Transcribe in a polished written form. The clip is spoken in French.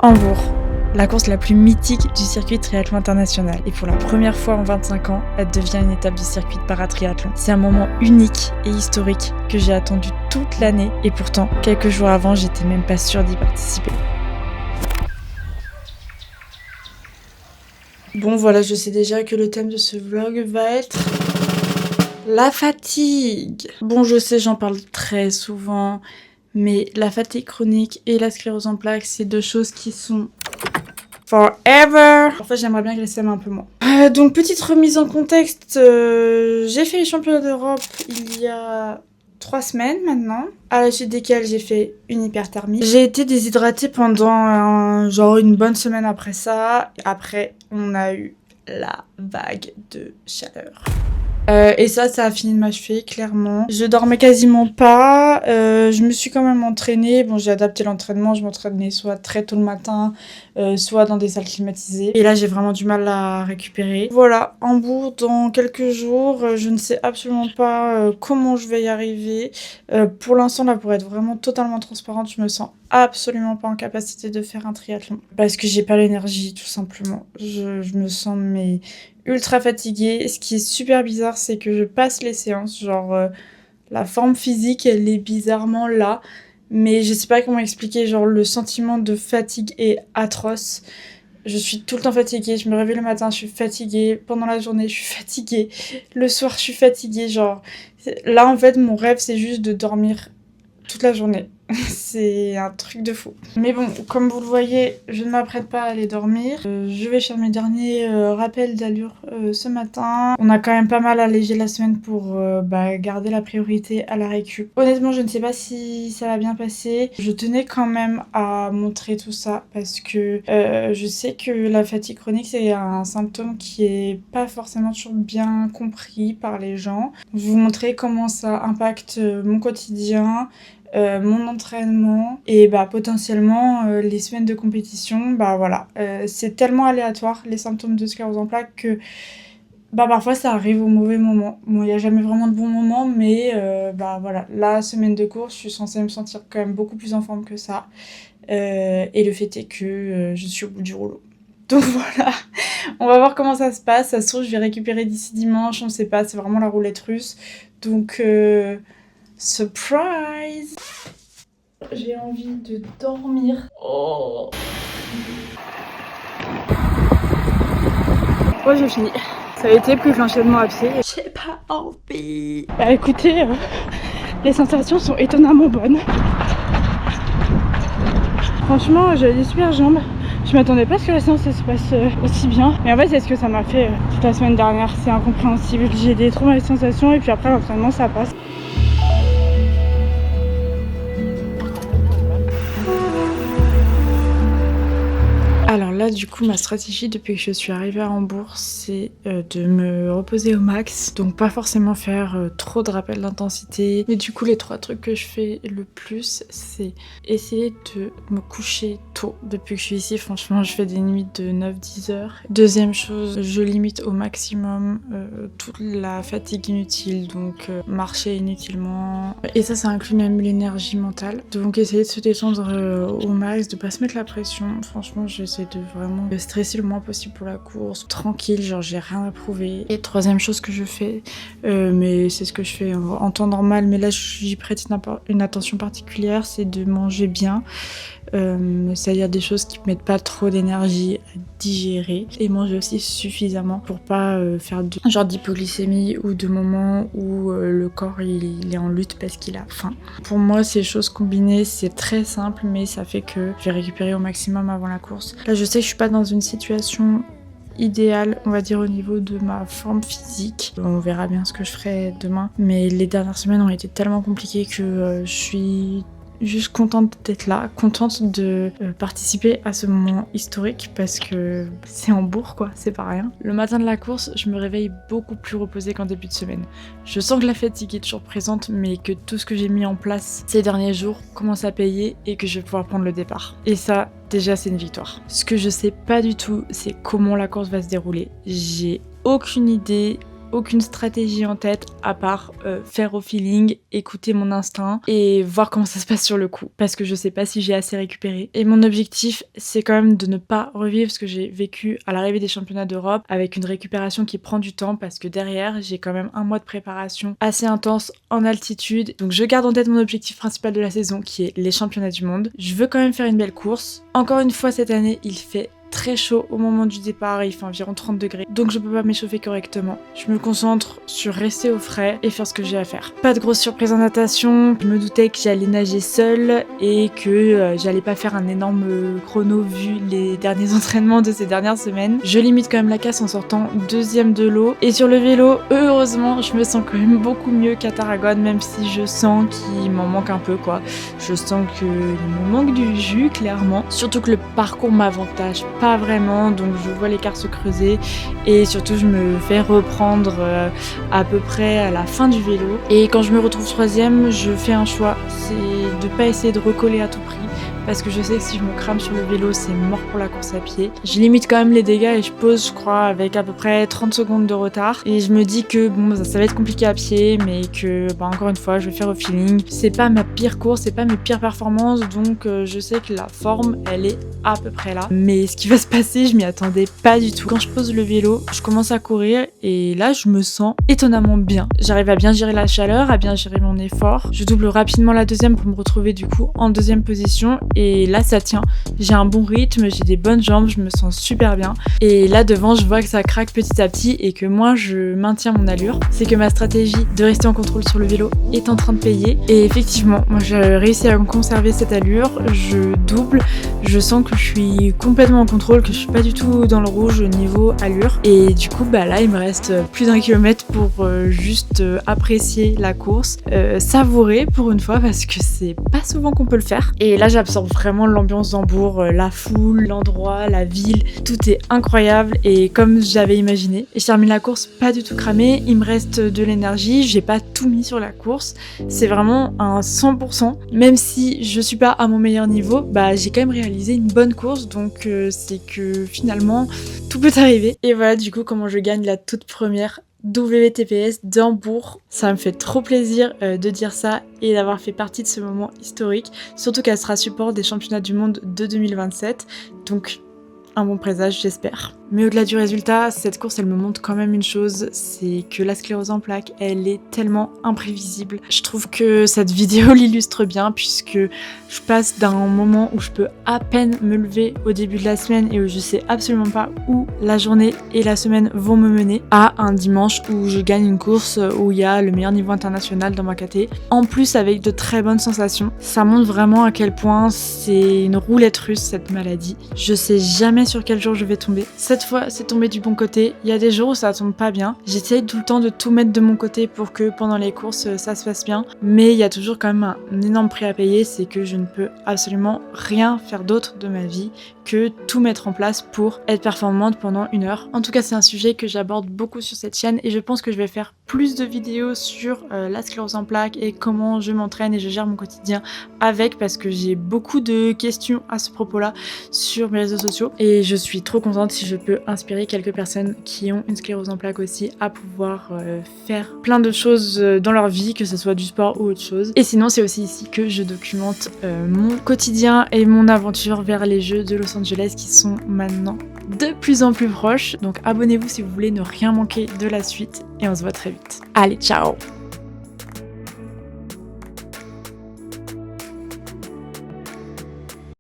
Hambourg, la course la plus mythique du circuit triathlon international. Et pour la première fois en 25 ans, elle devient une étape du circuit de paratriathlon. C'est un moment unique et historique que j'ai attendu toute l'année. Et pourtant, quelques jours avant, j'étais même pas sûre d'y participer. Bon voilà, je sais déjà que le thème de ce vlog va être la fatigue. Bon, je sais, j'en parle très souvent, mais la fatigue chronique et la sclérose en plaques, c'est deux choses qui sont forever. En fait, j'aimerais bien que les s'aiment un peu moins. Donc, petite remise en contexte, j'ai fait les championnats d'Europe il y a 3 semaines maintenant, à la suite desquelles j'ai fait une hyperthermie. J'ai été déshydratée pendant genre une bonne semaine après ça. Après, on a eu la vague de chaleur. Et ça a fini de m'achever, clairement. Je dormais quasiment pas. Je me suis quand même entraînée. Bon, j'ai adapté l'entraînement. Je m'entraînais soit très tôt le matin, soit dans des salles climatisées. Et là, j'ai vraiment du mal à récupérer. Voilà, Hambourg dans quelques jours. Je ne sais absolument pas comment je vais y arriver. Pour l'instant, là, pour être vraiment totalement transparente, je me sens absolument pas en capacité de faire un triathlon. Parce que j'ai pas l'énergie, tout simplement. Je me sens, mais ultra fatiguée. Ce qui est super bizarre, c'est que je passe les séances, genre la forme physique, elle est bizarrement là, mais je sais pas comment expliquer, genre le sentiment de fatigue est atroce. Je suis tout le temps fatiguée, je me réveille le matin, je suis fatiguée, pendant la journée, je suis fatiguée, le soir, je suis fatiguée, genre... Là, en fait, mon rêve, c'est juste de dormir toute la journée. C'est un truc de fou. Mais bon, comme vous le voyez, je ne m'apprête pas à aller dormir. Je vais faire mes derniers rappels d'allure ce matin. On a quand même pas mal allégé la semaine pour garder la priorité à la récup. Honnêtement, je ne sais pas si ça va bien passer. Je tenais quand même à montrer tout ça parce que je sais que la fatigue chronique, c'est un symptôme qui est pas forcément toujours bien compris par les gens. Je vais vous montrer comment ça impacte mon quotidien, mon entraînement et potentiellement les semaines de compétition. Voilà, c'est tellement aléatoire les symptômes de sclérose en plaques que parfois ça arrive au mauvais moment. Bon, il n'y a jamais vraiment de bons moments, mais voilà, la semaine de course, je suis censée me sentir quand même beaucoup plus en forme que ça. Et le fait est que je suis au bout du rouleau. Donc voilà, on va voir comment ça se passe. Ça se trouve, je vais récupérer d'ici dimanche, on sait pas, c'est vraiment la roulette russe. Donc surprise! J'ai envie de dormir. Oh! Oh, j'ai fini. Ça a été plus qu'enchaînement à pied. J'ai pas envie. Écoutez, les sensations sont étonnamment bonnes. Franchement, j'ai des super jambes. Je m'attendais pas à ce que la séance se passe aussi bien. Mais en fait, c'est ce que ça m'a fait toute la semaine dernière. C'est incompréhensible. J'ai des trop mauvaises sensations et puis après l'entraînement, ça passe. Alors là, du coup, ma stratégie depuis que je suis arrivée à Hambourg, c'est de me reposer au max. Donc pas forcément faire trop de rappels d'intensité. Mais du coup, les 3 trucs que je fais le plus, c'est essayer de me coucher tôt. Depuis que je suis ici, franchement, je fais des nuits de 9-10 heures. Deuxième chose, je limite au maximum toute la fatigue inutile. Donc marcher inutilement. Et ça inclut même l'énergie mentale. Donc essayer de se détendre au max, de pas se mettre la pression. Franchement, j'essaie de vraiment stresser le moins possible pour la course, tranquille, genre j'ai rien à prouver. Et troisième chose que je fais, mais c'est ce que je fais en temps normal, mais là j'y prête une attention particulière, c'est de manger bien, c'est-à-dire des choses qui me mettent pas trop d'énergie à digérer, et manger aussi suffisamment pour pas faire de genre d'hypoglycémie ou de moments où le corps il est en lutte parce qu'il a faim. Pour moi, ces choses combinées, c'est très simple, mais ça fait que je vais récupérer au maximum avant la course. Là, je sais que je suis pas dans une situation idéale, on va dire, au niveau de ma forme physique. On verra bien ce que je ferai demain. Mais les dernières semaines ont été tellement compliquées que je suis juste contente d'être là, contente de participer à ce moment historique parce que c'est Hambourg quoi, c'est pas rien. Le matin de la course, je me réveille beaucoup plus reposée qu'en début de semaine. Je sens que la fatigue est toujours présente, mais que tout ce que j'ai mis en place ces derniers jours commence à payer et que je vais pouvoir prendre le départ. Et ça, déjà, c'est une victoire. Ce que je sais pas du tout, c'est comment la course va se dérouler. J'ai aucune idée aucune stratégie en tête à part faire au feeling, écouter mon instinct et voir comment ça se passe sur le coup parce que je sais pas si j'ai assez récupéré. Et mon objectif, c'est quand même de ne pas revivre ce que j'ai vécu à l'arrivée des championnats d'Europe avec une récupération qui prend du temps parce que derrière, j'ai quand même un mois de préparation assez intense en altitude. Donc je garde en tête mon objectif principal de la saison qui est les championnats du monde. Je veux quand même faire une belle course. Encore une fois, cette année, il fait très chaud au moment du départ, il fait environ 30 degrés, donc je peux pas m'échauffer correctement. Je me concentre sur rester au frais et faire ce que j'ai à faire. Pas de grosse surprise en natation, je me doutais que j'allais nager seule et que j'allais pas faire un énorme chrono vu les derniers entraînements de ces dernières semaines. Je limite quand même la casse en sortant deuxième de l'eau. Et sur le vélo, heureusement, je me sens quand même beaucoup mieux qu'à Tarragone, même si je sens qu'il m'en manque un peu quoi. Je sens qu'il me manque du jus, clairement. Surtout que le parcours m'avantage pas vraiment, donc je vois l'écart se creuser et surtout je me fais reprendre à peu près à la fin du vélo. Et quand je me retrouve troisième, je fais un choix, c'est de pas essayer de recoller à tout prix parce que je sais que si je me crame sur le vélo, c'est mort pour la course à pied. Je limite quand même les dégâts et je pose, je crois, avec à peu près 30 secondes de retard. Et je me dis que bon, ça va être compliqué à pied, mais que, encore une fois, je vais faire au feeling. C'est pas ma pire course, c'est pas mes pires performances, donc je sais que la forme, elle est à peu près là. Mais ce qui va se passer, je m'y attendais pas du tout. Quand je pose le vélo, je commence à courir et là, je me sens étonnamment bien. J'arrive à bien gérer la chaleur, à bien gérer mon effort. Je double rapidement la deuxième pour me retrouver du coup en deuxième position. Et là, ça tient. J'ai un bon rythme, j'ai des bonnes jambes, je me sens super bien. Et là, devant, je vois que ça craque petit à petit et que moi, je maintiens mon allure. C'est que ma stratégie de rester en contrôle sur le vélo est en train de payer. Et effectivement, moi, j'ai réussi à conserver cette allure. Je double. Je sens que je suis complètement en contrôle, que je suis pas du tout dans le rouge au niveau allure. Et du coup, là, il me reste plus d'1 kilomètre pour juste apprécier la course, savourer pour une fois parce que c'est pas souvent qu'on peut le faire. Et là, j'absorbe vraiment l'ambiance d'Hambourg, la foule, l'endroit, la ville, tout est incroyable et comme j'avais imaginé. Et je termine la course pas du tout cramée, il me reste de l'énergie, j'ai pas tout mis sur la course, c'est vraiment un 100%. Même si je suis pas à mon meilleur niveau, j'ai quand même réalisé une bonne course, donc c'est que finalement tout peut arriver. Et voilà du coup comment je gagne la toute première WTPS d'Hambourg. Ça me fait trop plaisir de dire ça et d'avoir fait partie de ce moment historique, surtout qu'elle sera support des championnats du monde de 2027, donc un bon présage j'espère. Mais au-delà du résultat, cette course elle me montre quand même une chose, c'est que la sclérose en plaques elle est tellement imprévisible. Je trouve que cette vidéo l'illustre bien puisque je passe d'un moment où je peux à peine me lever au début de la semaine et où je sais absolument pas où la journée et la semaine vont me mener à un dimanche où je gagne une course où il y a le meilleur niveau international dans ma caté. En plus avec de très bonnes sensations. Ça montre vraiment à quel point c'est une roulette russe cette maladie. Je sais jamais sur quel jour je vais tomber. Cette fois, c'est tombé du bon côté. Il y a des jours où ça tombe pas bien. J'essaye tout le temps de tout mettre de mon côté pour que pendant les courses, ça se passe bien. Mais il y a toujours quand même un énorme prix à payer, c'est que je ne peux absolument rien faire d'autre de ma vie que tout mettre en place pour être performante pendant 1 heure. En tout cas, c'est un sujet que j'aborde beaucoup sur cette chaîne et je pense que je vais faire plus de vidéos sur la sclérose en plaques et comment je m'entraîne et je gère mon quotidien avec parce que j'ai beaucoup de questions à ce propos-là sur mes réseaux sociaux et je suis trop contente si je peux inspirer quelques personnes qui ont une sclérose en plaques aussi à pouvoir faire plein de choses dans leur vie, que ce soit du sport ou autre chose. Et sinon, c'est aussi ici que je documente mon quotidien et mon aventure vers les Jeux de Los Angeles qui sont maintenant de plus en plus proches. Donc abonnez-vous si vous voulez ne rien manquer de la suite et on se voit très vite. Allez, ciao!